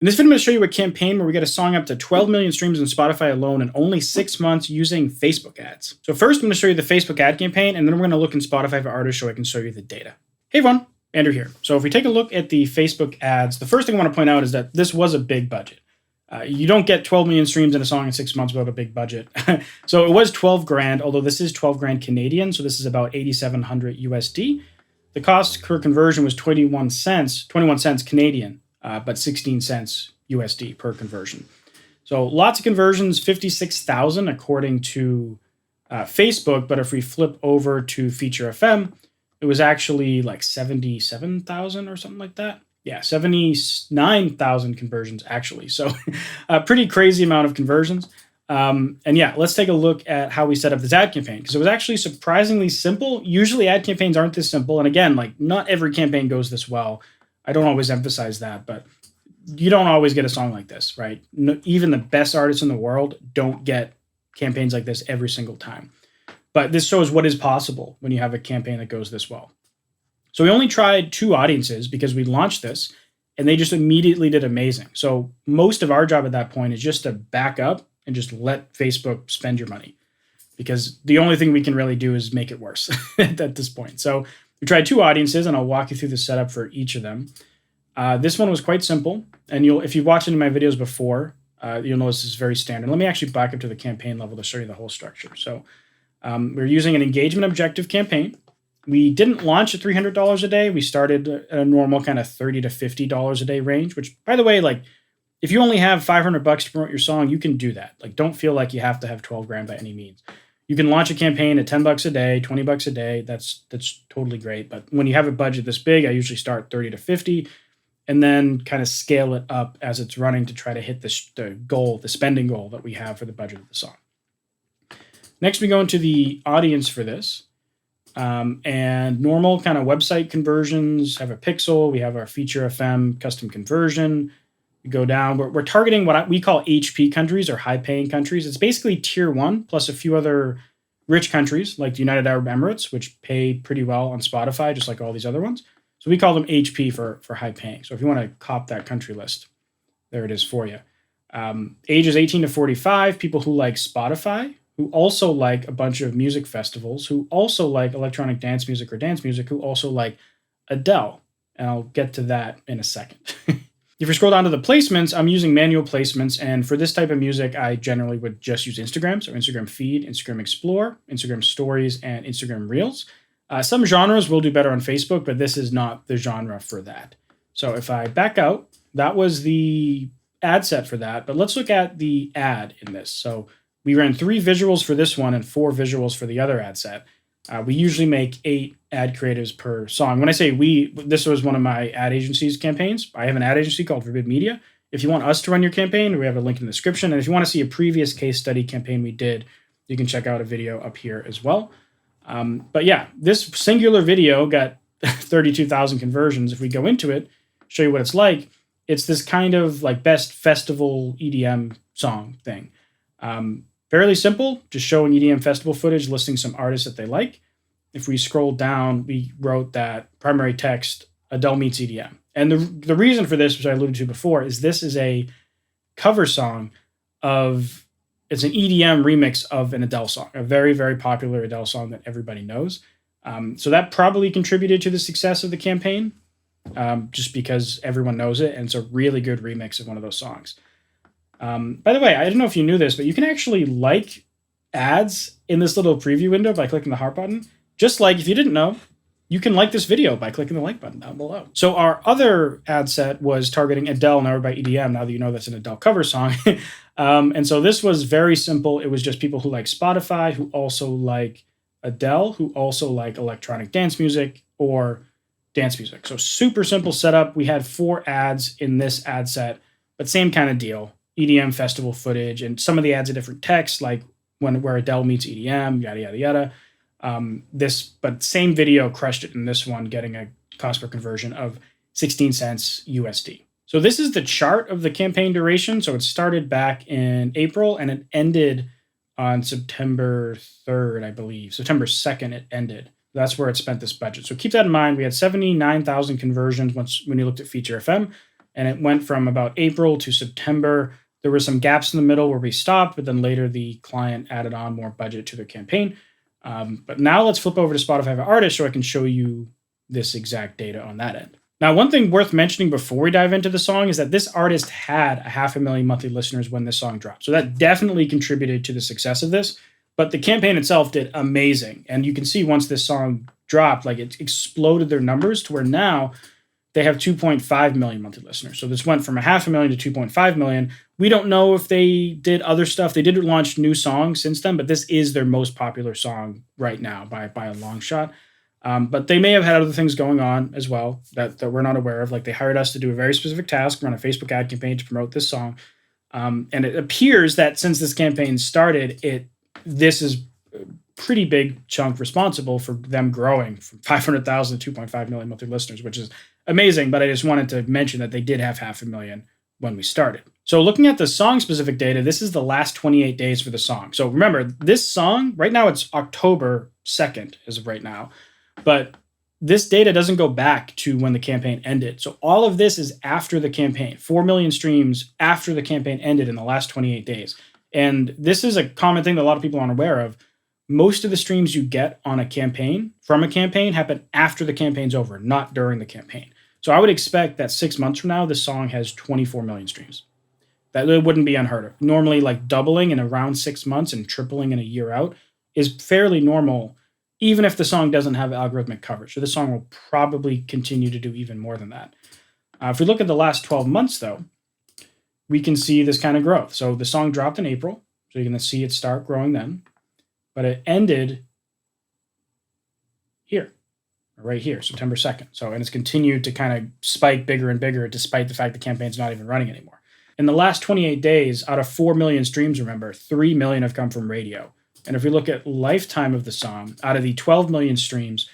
In this video, I'm going to show you a campaign where we get a song up to 12 million streams on Spotify alone in only 6 months using Facebook ads. So first, I'm going to show you the Facebook ad campaign, and then we're going to look in Spotify for artists so I can show you the data. Hey everyone, Andrew here. So if we take a look at the Facebook ads, the first thing I want to point out is that this was a big budget. You don't get 12 million streams in a song in 6 months without a big budget. So it was 12 grand, although this is 12 grand Canadian, so this is about 8,700 USD. The cost per conversion was 21 cents Canadian. But 16 cents USD per conversion. So lots of conversions, 56,000 according to Facebook. But if we flip over to Feature FM, it was actually like 77,000 or something like that. Yeah, 79,000 conversions actually. So a pretty crazy amount of conversions. And yeah, let's take a look at how we set up this ad campaign, because it was actually surprisingly simple. Usually ad campaigns aren't this simple. And again, like not every campaign goes this well. I don't always emphasize that, but you don't always get a song like this, right? No, even the best artists in the world don't get campaigns like this every single time. But this shows what is possible when you have a campaign that goes this well. So we only tried 2 audiences because we launched this and they just immediately did amazing. So most of our job at that point is just to back up and just let Facebook spend your money, because the only thing we can really do is make it worse at this point. So we tried 2 audiences, and I'll walk you through the setup for each of them. This one was quite simple, and if you've watched any of my videos before, you'll notice this is very standard. Let me actually back up to the campaign level to show you the whole structure. So we're using an engagement objective campaign. We didn't launch at $300 a day. We started at a normal kind of $30 to $50 a day range, which, by the way, like if you only have $500 to promote your song, you can do that. Like, don't feel like you have to have 12 grand by any means. You can launch a campaign at $10 a day, $20 a day. That's totally great. But when you have a budget this big, I usually start 30 to 50 and then kind of scale it up as it's running to try to hit the goal, the spending goal that we have for the budget of the song. Next, we go into the audience for this. And normal kind of website conversions have a pixel. We have our Feature FM custom conversion. We go down. We're targeting what we call HP countries, or high-paying countries. It's basically tier 1 plus a few other rich countries like the United Arab Emirates, which pay pretty well on Spotify, just like all these other ones. So we call them HP for high-paying. So if you want to cop that country list, there it is for you. Ages 18 to 45, people who like Spotify, who also like a bunch of music festivals, who also like electronic dance music or dance music, who also like Adele. And I'll get to that in a second. If you scroll down to the placements, I'm using manual placements. And for this type of music, I generally would just use Instagram. So Instagram Feed, Instagram Explore, Instagram Stories, and Instagram Reels. Some genres will do better on Facebook, but this is not the genre for that. So if I back out, that was the ad set for that. But let's look at the ad in this. So we ran 3 visuals for this one and 4 visuals for the other ad set. We usually make 8 ad creatives per song. When I say we, this was one of my ad agency's campaigns. I have an ad agency called Vivid Media. If you want us to run your campaign, we have a link in the description. And if you want to see a previous case study campaign we did, you can check out a video up here as well. But yeah, this singular video got 32,000 conversions. If we go into it, show you what it's like. It's this kind of like best festival EDM song thing. Fairly simple, just showing EDM festival footage, listing some artists that they like. If we scroll down, we wrote that primary text, Adele meets EDM. And the reason for this, which I alluded to before, is this is a cover song it's an EDM remix of an Adele song, a very, very popular Adele song that everybody knows. So that probably contributed to the success of the campaign, just because everyone knows it, and it's a really good remix of one of those songs. By the way, I don't know if you knew this, but you can actually like ads in this little preview window by clicking the heart button. Just like, if you didn't know, you can like this video by clicking the like button down below. So our other ad set was targeting Adele, Never by EDM, now that you know that's an Adele cover song. And so this was very simple. It was just people who like Spotify, who also like Adele, who also like electronic dance music or dance music. So super simple setup. We had 4 ads in this ad set, but same kind of deal. EDM festival footage, and some of the ads are different text, like where Adele meets EDM, yada, yada, yada. But same video crushed it in this one, getting a cost per conversion of 16 cents USD. So this is the chart of the campaign duration. So it started back in April and it ended on September 3rd, I believe. September 2nd, it ended. That's where it spent this budget. So keep that in mind. We had 79,000 conversions when you looked at Feature FM. And it went from about April to September. There were some gaps in the middle where we stopped, but then later the client added on more budget to their campaign. But now let's flip over to Spotify for Artists so I can show you this exact data on that end. Now, one thing worth mentioning before we dive into the song is that this artist had 500,000 monthly listeners when this song dropped. So that definitely contributed to the success of this. But the campaign itself did amazing. And you can see once this song dropped, like it exploded their numbers to where now they have 2.5 million monthly listeners. So this went from 500,000 to 2.5 million. We don't know if they did other stuff. They did launch new songs since then, but this is their most popular song right now by a long shot. But they may have had other things going on as well that we're not aware of. Like they hired us to do a very specific task, run a Facebook ad campaign to promote this song. And it appears that since this campaign started, this is a pretty big chunk responsible for them growing from 500,000 to 2.5 million monthly listeners, which is amazing. But I just wanted to mention that they did have 500,000 when we started. So looking at the song-specific data, this is the last 28 days for the song. So remember, this song, right now it's October 2nd as of right now. But this data doesn't go back to when the campaign ended. So all of this is after the campaign, 4 million streams after the campaign ended in the last 28 days. And this is a common thing that a lot of people aren't aware of. Most of the streams you get on a campaign, from a campaign, happen after the campaign's over, not during the campaign. So I would expect that 6 months from now, this song has 24 million streams. That wouldn't be unheard of. Normally, like doubling in around 6 months and tripling in a year out is fairly normal, even if the song doesn't have algorithmic coverage. So this song will probably continue to do even more than that. If we look at the last 12 months, though, we can see this kind of growth. So the song dropped in April, so you're going to see it start growing then. But it ended here, right here, September 2nd. So, and it's continued to kind of spike bigger and bigger despite the fact the campaign's not even running anymore. In the last 28 days, out of 4 million streams, remember, 3 million have come from radio. And if we look at lifetime of the song, out of the 12 million streams,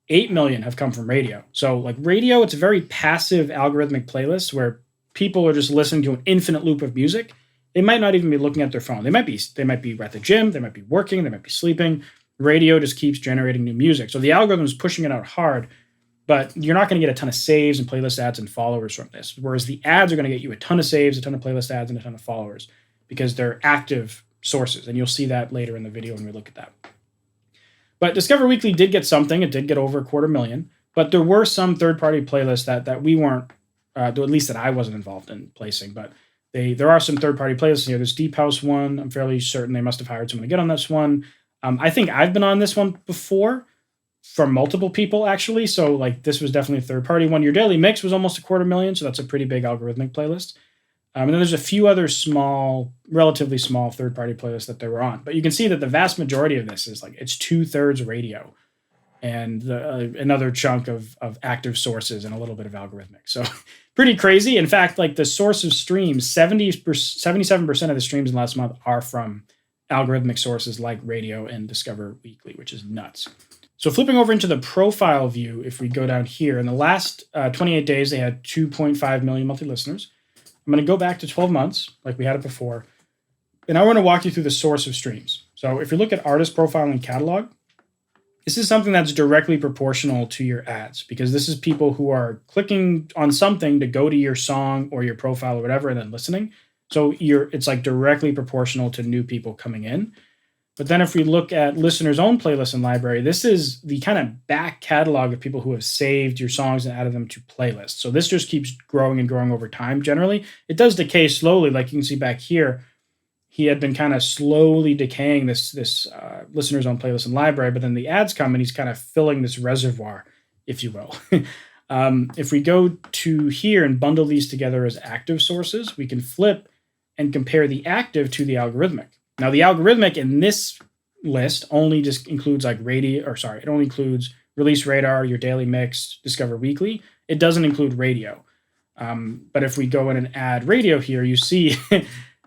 8 million have come from radio. So like radio, it's a very passive algorithmic playlist where people are just listening to an infinite loop of music. They might not even be looking at their phone. They might be at the gym, they might be working, they might be sleeping. Radio just keeps generating new music. So the algorithm is pushing it out hard, but you're not going to get a ton of saves and playlist ads and followers from this. Whereas the ads are going to get you a ton of saves, a ton of playlist ads, and a ton of followers because they're active sources. And you'll see that later in the video when we look at that. But Discover Weekly did get something. It did get over 250,000. But there were some third-party playlists that we weren't, at least that I wasn't involved in placing. But there are some third-party playlists here. There's Deep House one. I'm fairly certain they must have hired someone to get on this one. I think I've been on this one before from multiple people, actually. So like this was definitely a third-party one. Your Daily Mix was almost 250,000. So that's a pretty big algorithmic playlist. And then there's a few other relatively small third-party playlists that they were on. But you can see that the vast majority of this is like it's 2/3 radio and another chunk of active sources and a little bit of algorithmic. So pretty crazy. In fact, like the source of streams, 77% of the streams in the last month are from algorithmic sources like radio and Discover Weekly, which is nuts. So flipping over into the profile view, if we go down here, in the last 28 days, they had 2.5 million monthly listeners. I'm going to go back to 12 months, like we had it before. And I want to walk you through the source of streams. So if you look at artist profile and catalog, this is something that's directly proportional to your ads because this is people who are clicking on something to go to your song or your profile or whatever and then listening. So it's like directly proportional to new people coming in. But then if we look at listeners' own playlist and library, this is the kind of back catalog of people who have saved your songs and added them to playlists. So this just keeps growing and growing over time generally. It does decay slowly, like you can see back here. He had been kind of slowly decaying this listener's own playlist and library, but then the ads come and he's kind of filling this reservoir, if you will. If we go to here and bundle these together as active sources, we can flip and compare the active to the algorithmic. Now, the algorithmic in this list only just includes it only includes Release Radar, Your Daily Mix, Discover Weekly. It doesn't include radio. But if we go in and add radio here, you see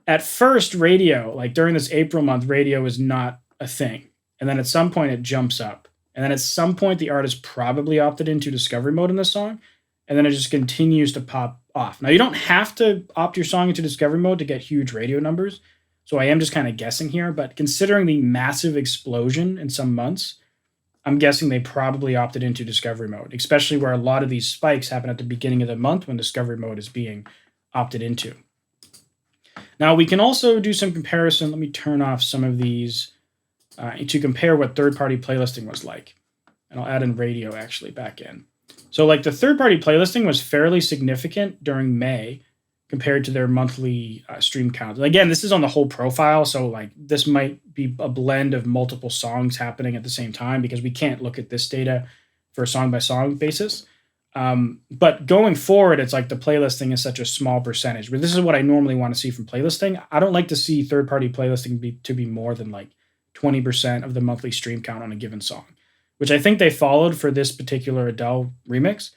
at first radio, like during this April month, radio is not a thing. And then at some point it jumps up. And then at some point the artist probably opted into discovery mode in this song. And then it just continues to pop off. Now, you don't have to opt your song into discovery mode to get huge radio numbers. So I am just kind of guessing here, but considering the massive explosion in some months, I'm guessing they probably opted into discovery mode, especially where a lot of these spikes happen at the beginning of the month when discovery mode is being opted into. Now, we can also do some comparison. Let me turn off some of these to compare what third-party playlisting was like. And I'll add in radio actually back in. So like the third-party playlisting was fairly significant during May compared to their monthly stream count. And again, this is on the whole profile, so like this might be a blend of multiple songs happening at the same time because we can't look at this data for a song-by-song basis. But going forward, it's like the playlisting is such a small percentage. But this is what I normally want to see from playlisting. I don't like to see third-party playlisting to be more than like 20% of the monthly stream count on a given song, which I think they followed for this particular Adele remix.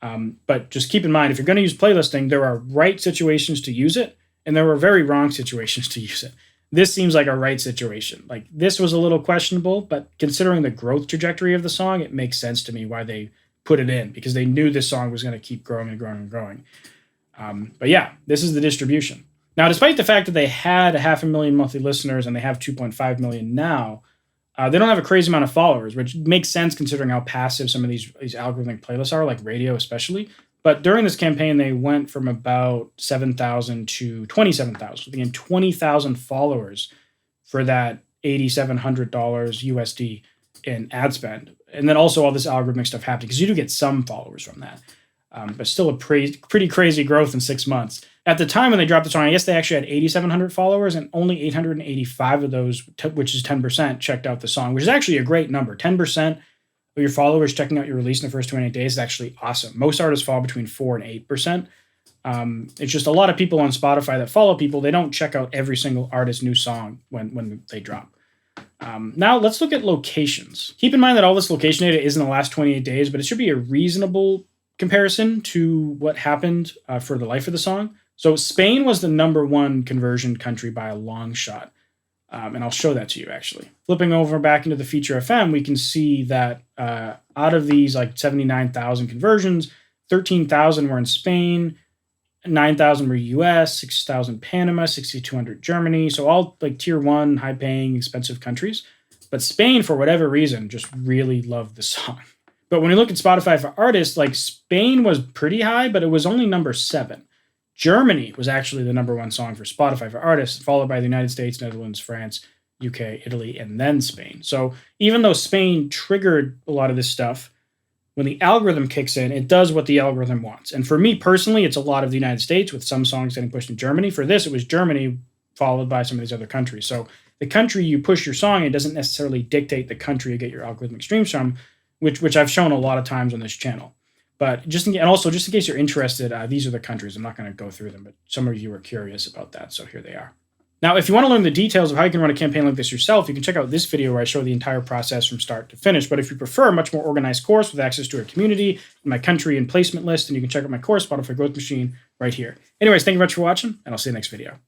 But just keep in mind, if you're going to use playlisting, there are right situations to use it, and there are very wrong situations to use it. This seems like a right situation. Like this was a little questionable, but considering the growth trajectory of the song, it makes sense to me why they put it in, because they knew this song was going to keep growing and growing and growing. But yeah, this is the distribution. Now, despite the fact that they had 500,000 monthly listeners and they have 2.5 million now, they don't have a crazy amount of followers, which makes sense considering how passive some of these algorithmic playlists are, like radio especially. But during this campaign, they went from about 7,000 to 27,000. Again, 20,000 followers for that $8,700 USD in ad spend. And then also all this algorithmic stuff happening, because you do get some followers from that. But still a pretty crazy growth in 6 months. At the time when they dropped the song, I guess they actually had 8,700 followers, and only 885 of those, which is 10%, checked out the song, which is actually a great number. 10% of your followers checking out your release in the first 28 days is actually awesome. Most artists fall between 4 and 8%. It's just a lot of people on Spotify that follow people, they don't check out every single artist's new song when they drop. Now let's look at locations. Keep in mind that all this location data is in the last 28 days, but it should be a reasonable comparison to what happened for the life of the song. So Spain was the #1 conversion country by a long shot. And I'll show that to you actually. Flipping over back into the feature FM, we can see that out of these like 79,000 conversions, 13,000 were in Spain, 9,000 were US, 6,000 Panama, 6,200 Germany. So all like tier 1, high paying, expensive countries. But Spain, for whatever reason, just really loved the song. But when you look at Spotify for artists, like Spain was pretty high, but it was only #7. Germany was actually the #1 song for Spotify for artists, followed by the United States, Netherlands, France, UK, Italy, and then Spain. So even though Spain triggered a lot of this stuff, when the algorithm kicks in, it does what the algorithm wants. And for me personally, it's a lot of the United States with some songs getting pushed in Germany. For this, it was Germany followed by some of these other countries. So the country you push your song in doesn't necessarily dictate the country you get your algorithmic streams from, which I've shown a lot of times on this channel. But just in case you're interested, these are the countries. I'm not going to go through them, but some of you are curious about that, so here they are. Now, if you want to learn the details of how you can run a campaign like this yourself, you can check out this video where I show the entire process from start to finish. But if you prefer a much more organized course with access to a community, my country and placement list, then you can check out my course, Spotify Growth Machine, right here. Anyways, thank you very much for watching, and I'll see you next video.